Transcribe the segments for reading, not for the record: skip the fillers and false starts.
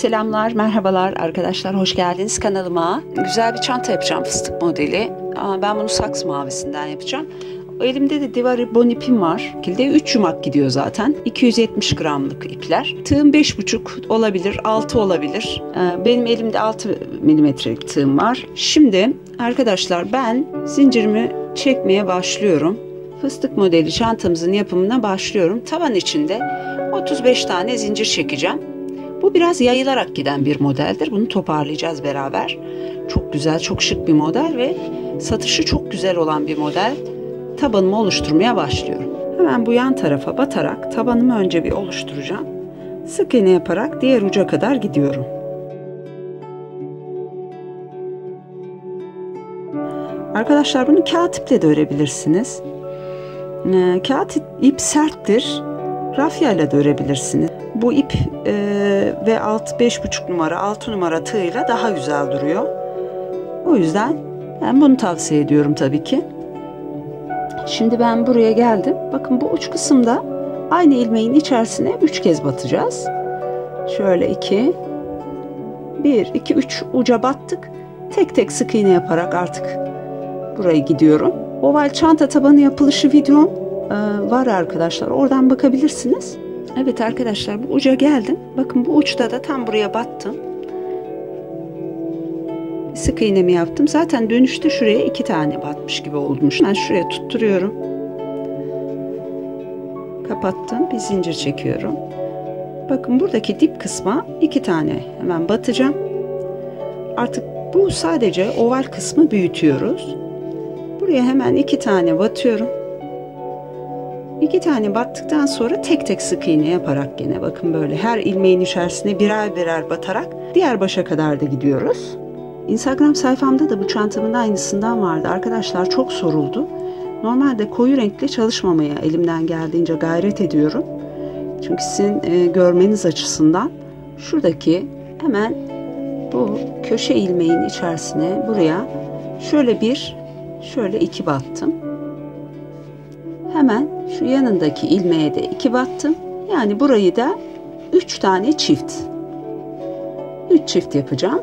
Selamlar, merhabalar arkadaşlar, hoş geldiniz kanalıma. Güzel bir çanta yapacağım, fıstık modeli. Ben bunu saks mavisinden yapacağım. Elimde de Divari Bon ipim var. 3 yumak gidiyor zaten. 270 gramlık ipler. Tığım 5,5 olabilir, 6 olabilir. Benim elimde 6 milimetrelik tığım var. Şimdi arkadaşlar ben zincirimi çekmeye başlıyorum. Fıstık modeli çantamızın yapımına başlıyorum. Taban içinde 35 tane zincir çekeceğim. Bu biraz yayılarak giden bir modeldir. Bunu toparlayacağız beraber. Çok güzel, çok şık bir model ve satışı çok güzel olan bir model. Tabanımı oluşturmaya başlıyorum. Hemen bu yan tarafa batarak tabanımı önce bir oluşturacağım. Sık iğne yaparak diğer uca kadar gidiyorum. Arkadaşlar bunu kağıt iple de örebilirsiniz. Kağıt ip serttir. Rafya ile de örebilirsiniz. Bu ip ve 5,5 numara 6 numara tığıyla daha güzel duruyor. O yüzden ben bunu tavsiye ediyorum tabii ki. Şimdi ben buraya geldim. Bakın bu uç kısımda aynı ilmeğin içerisine 3 kez batacağız. Şöyle 1 2 3 uca battık. Tek tek sık iğne yaparak artık buraya gidiyorum. Oval çanta tabanı yapılışı videom var arkadaşlar. Oradan bakabilirsiniz. Evet arkadaşlar bu uca geldim. Bakın bu uçta da tam buraya battım. Sık iğnemi yaptım. Zaten dönüşte şuraya 2 tane batmış gibi olmuş. Ben şuraya tutturuyorum. Kapattım. Bir zincir çekiyorum. Bakın buradaki dip kısma 2 tane hemen batacağım. Artık bu sadece oval kısmı büyütüyoruz. Buraya hemen 2 tane batıyorum. 2 tane battıktan sonra tek tek sık iğne yaparak gene bakın böyle her ilmeğin içerisine birer birer batarak diğer başa kadar da gidiyoruz. Instagram sayfamda da bu çantamın aynısından vardı. Arkadaşlar çok soruldu. Normalde koyu renkle çalışmamaya elimden geldiğince gayret ediyorum. Çünkü sizin görmeniz açısından şuradaki hemen bu köşe ilmeğin içerisine buraya şöyle 2 battım. Hemen şu yanındaki ilmeğe de 2 battım. Yani burayı da 3 tane çift. 3 çift yapacağım.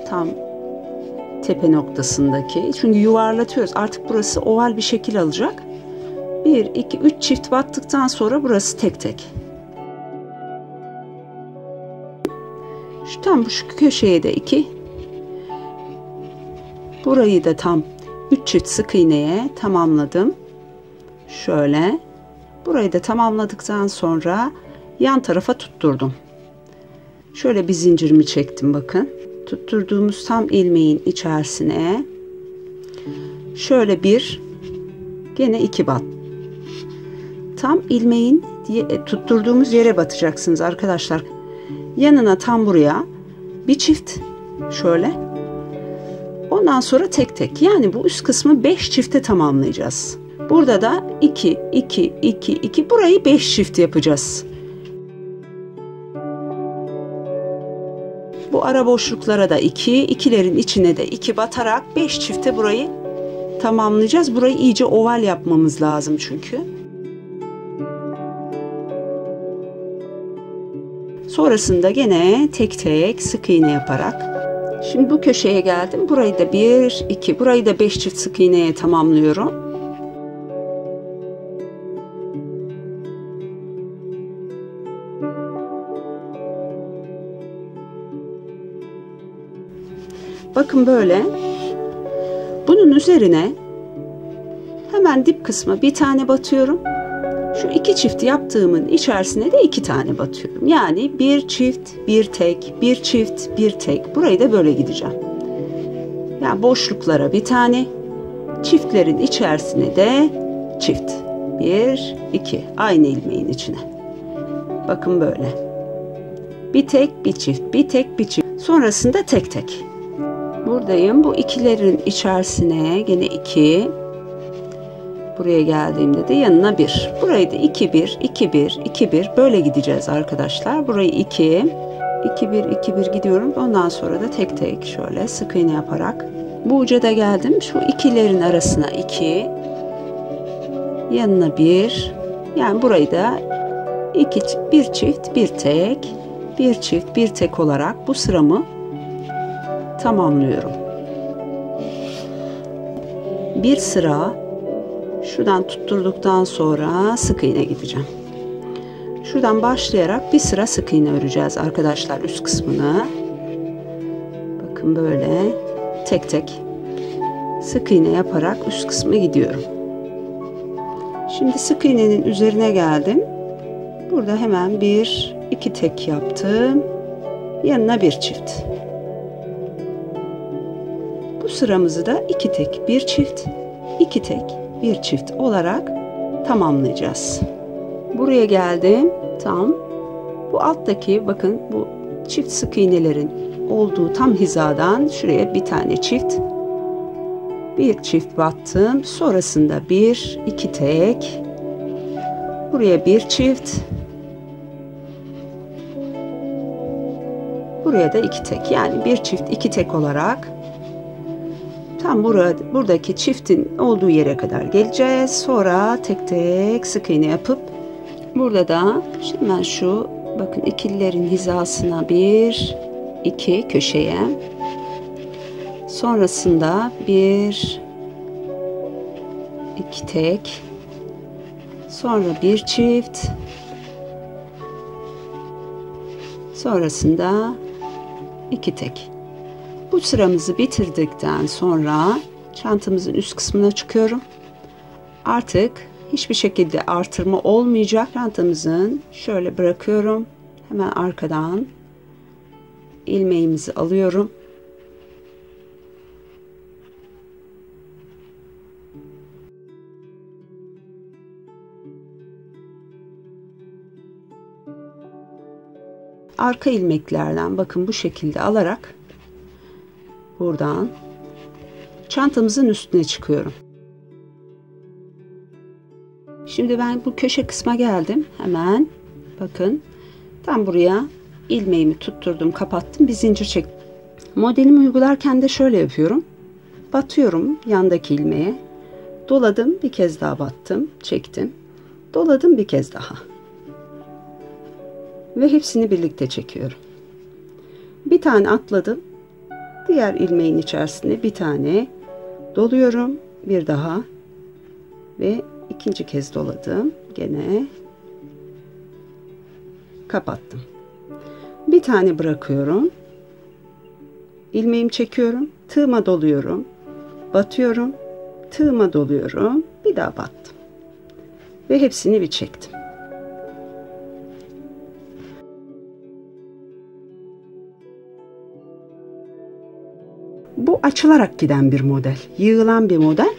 Tam tepe noktasındaki. Çünkü yuvarlatıyoruz. Artık burası oval bir şekil alacak. 1 2 3 çift battıktan sonra burası tek tek. Şu köşeye de 2. Burayı da tam 3 çift sık iğneye tamamladım. Şöyle. Burayı da tamamladıktan sonra yan tarafa tutturdum. Şöyle bir zincirimi çektim bakın. Tutturduğumuz tam ilmeğin içerisine şöyle gene 2 bat. Tam ilmeğin tutturduğumuz yere batacaksınız arkadaşlar. Yanına tam buraya bir çift şöyle. Ondan sonra tek tek. Yani bu üst kısmı 5 çifte tamamlayacağız. Burada da 2 2 2 2 burayı 5 çift yapacağız. Bu ara boşluklara da 2'lerin içine de 2 batarak 5 çifte burayı tamamlayacağız. Burayı iyice oval yapmamız lazım çünkü. Sonrasında gene tek tek sık iğne yaparak. Şimdi bu köşeye geldim. Burayı da 1 2 burayı da 5 çift sık iğneye tamamlıyorum. Bakın böyle. Bunun üzerine hemen dip kısma bir tane batıyorum. Şu 2 çift yaptığımın içerisine de 2 tane batıyorum. Yani bir çift, bir tek, bir çift, bir tek. Burayı da böyle gideceğim. Yani boşluklara bir tane, çiftlerin içerisine de çift. 1 2 aynı ilmeğin içine. Bakın böyle. Bir tek, bir çift, bir tek, bir çift. Sonrasında tek tek. Buradayım. Bu ikilerin içerisine gene 2. Buraya geldiğimde de yanına 1. Burayı da 2 1 2 1 2 1 böyle gideceğiz arkadaşlar. Burayı 2 2 1 2 1 gidiyorum. Ondan sonra da tek tek şöyle sık iğne yaparak bu uca da geldim. Şu ikilerin arasına 2. Yanına 1. Yani burayı da bir çift, bir tek bir çift, bir tek olarak bu sıramı tamamlıyorum. Bir sıra şuradan tutturduktan sonra sık iğne gideceğim. Şuradan başlayarak bir sıra sık iğne öreceğiz arkadaşlar üst kısmını. Bakın böyle tek tek sık iğne yaparak üst kısmı gidiyorum. Şimdi sık iğnenin üzerine geldim. Burada hemen bir iki tek yaptım. Yanına bir çift. Bu sıramızı da iki tek, bir çift, iki tek, bir çift olarak tamamlayacağız. Buraya geldim. Tam bu alttaki bakın bu çift sık iğnelerin olduğu tam hizadan şuraya bir tane çift, bir çift battım. Sonrasında bir iki tek, buraya bir çift, buraya da iki tek, yani bir çift iki tek olarak tam buradaki çiftin olduğu yere kadar geleceğiz. Sonra tek tek sık iğne yapıp burada da hemen şu bakın ikililerin hizasına bir iki köşeye, sonrasında bir iki tek, sonra bir çift, sonrasında iki tek. Bu sıramızı bitirdikten sonra çantamızın üst kısmına çıkıyorum. Artık hiçbir şekilde artırma olmayacak. Çantamızın şöyle bırakıyorum. Hemen arkadan ilmeğimizi alıyorum. Arka ilmeklerden bakın bu şekilde alarak buradan çantamızın üstüne çıkıyorum. Şimdi ben bu köşe kısma geldim. Hemen bakın tam buraya ilmeğimi tutturdum, kapattım, bir zincir çektim. Modelimi uygularken de şöyle yapıyorum. Batıyorum yandaki ilmeğe. Doladım, bir kez daha battım, çektim. Doladım bir kez daha. Ve hepsini birlikte çekiyorum. Bir tane atladım. Diğer ilmeğin içerisine bir tane doluyorum. Bir daha ve ikinci kez doladım. Gene kapattım. Bir tane bırakıyorum. İlmeğimi çekiyorum. Tığıma doluyorum. Batıyorum. Tığıma doluyorum. Bir daha battım. Ve hepsini bir çektim. Bu açılarak giden bir model. Yığılan bir model.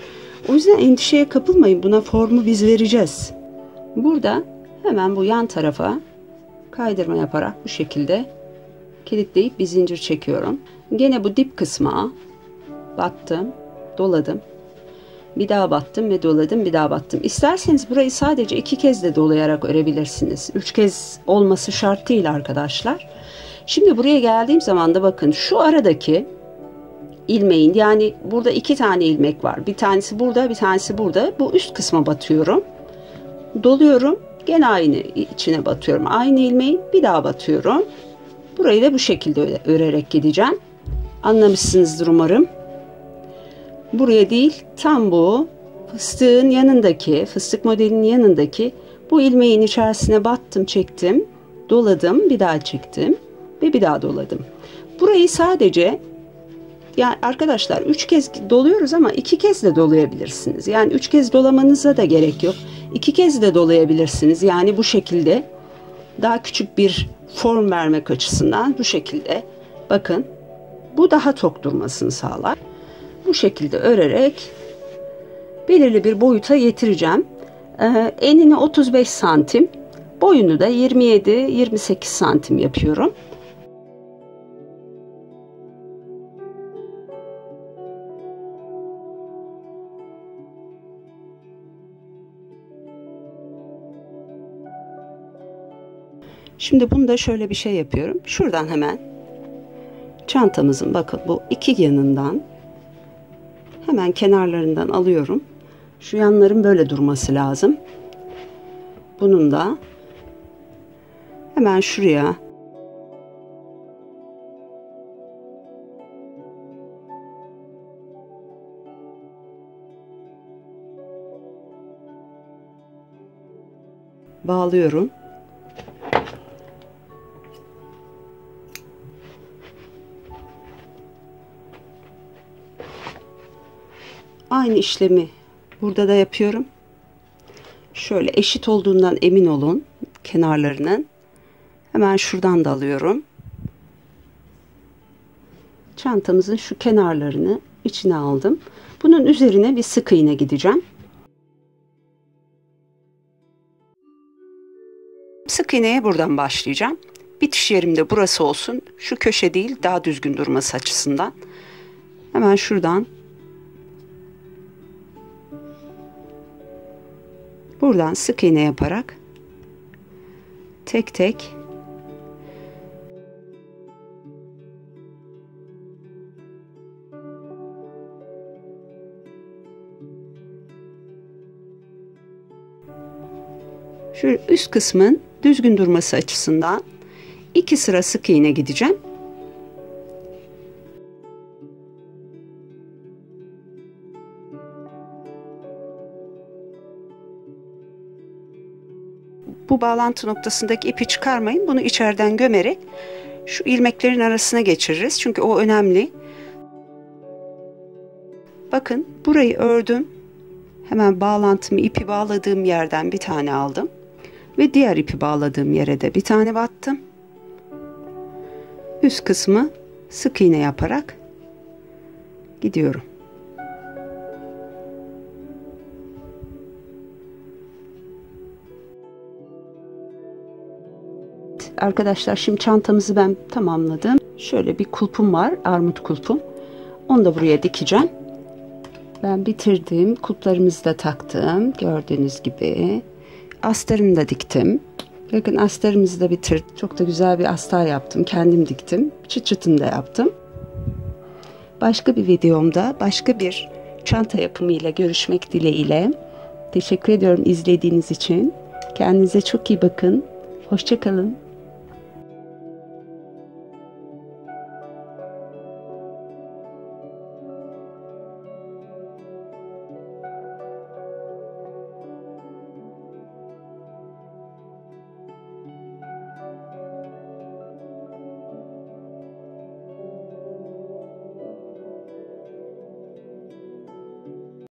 O yüzden endişeye kapılmayın. Buna formu biz vereceğiz. Burada hemen bu yan tarafa kaydırma yaparak bu şekilde kilitleyip bir zincir çekiyorum. Gene bu dip kısma battım, doladım. Bir daha battım ve doladım, bir daha battım. İsterseniz burayı sadece iki kez de dolayarak örebilirsiniz. Üç kez olması şart değil arkadaşlar. Şimdi buraya geldiğim zaman da bakın şu aradaki ilmeğin, yani burada iki tane ilmek var. Bir tanesi burada, bir tanesi burada. Bu üst kısma batıyorum. Doluyorum. Gene aynı içine batıyorum. Aynı ilmeğin bir daha batıyorum. Burayı da bu şekilde örerek gideceğim. Anlamışsınızdır umarım. Buraya değil, tam bu fıstığın yanındaki, fıstık modelinin yanındaki bu ilmeğin içerisine battım, çektim, doladım, bir daha çektim ve bir daha doladım. Burayı sadece, yani arkadaşlar 3 kez doluyoruz ama 2 kez de dolayabilirsiniz. Yani 3 kez dolamanıza da gerek yok. 2 kez de dolayabilirsiniz. Yani bu şekilde daha küçük bir form vermek açısından bu şekilde bakın, bu daha tok durmasını sağlar. Bu şekilde örerek belirli bir boyuta getireceğim. Enini 35 santim, boyunu da 27-28 santim yapıyorum. Şimdi bunu da şöyle bir şey yapıyorum. Şuradan hemen çantamızın bakın bu iki yanından hemen kenarlarından alıyorum. Şu yanların böyle durması lazım. Bunun da hemen şuraya bağlıyorum. Aynı işlemi burada da yapıyorum. Şöyle eşit olduğundan emin olun kenarlarının. Hemen şuradan da alıyorum. Çantamızın şu kenarlarını içine aldım. Bunun üzerine bir sık iğne gideceğim. Sık iğneye buradan başlayacağım. Bitiş yerim de burası olsun. Şu köşe değil, daha düzgün durması açısından. Hemen şuradan buradan sık iğne yaparak tek tek şu üst kısmın düzgün durması açısından 2 sıra sık iğne gideceğim. Bu bağlantı noktasındaki ipi çıkarmayın. Bunu içeriden gömerek şu ilmeklerin arasına geçiririz. Çünkü o önemli. Bakın burayı ördüm. Hemen bağlantımı ipi bağladığım yerden bir tane aldım. Ve diğer ipi bağladığım yere de bir tane battım. Üst kısmı sık iğne yaparak gidiyorum. Arkadaşlar şimdi çantamızı ben tamamladım. Şöyle bir kulpum var, armut kulpum. Onu da buraya dikeceğim. Ben bitirdim. Kulplarımızı da taktım. Gördüğünüz gibi. Astarımı da diktim. Bakın astarımızı da bitirdim. Çok da güzel bir astar yaptım. Kendim diktim. Çıt çıtını da yaptım. Başka bir videomda başka bir çanta yapımıyla görüşmek dileğiyle. Teşekkür ediyorum izlediğiniz için. Kendinize çok iyi bakın. Hoşça kalın.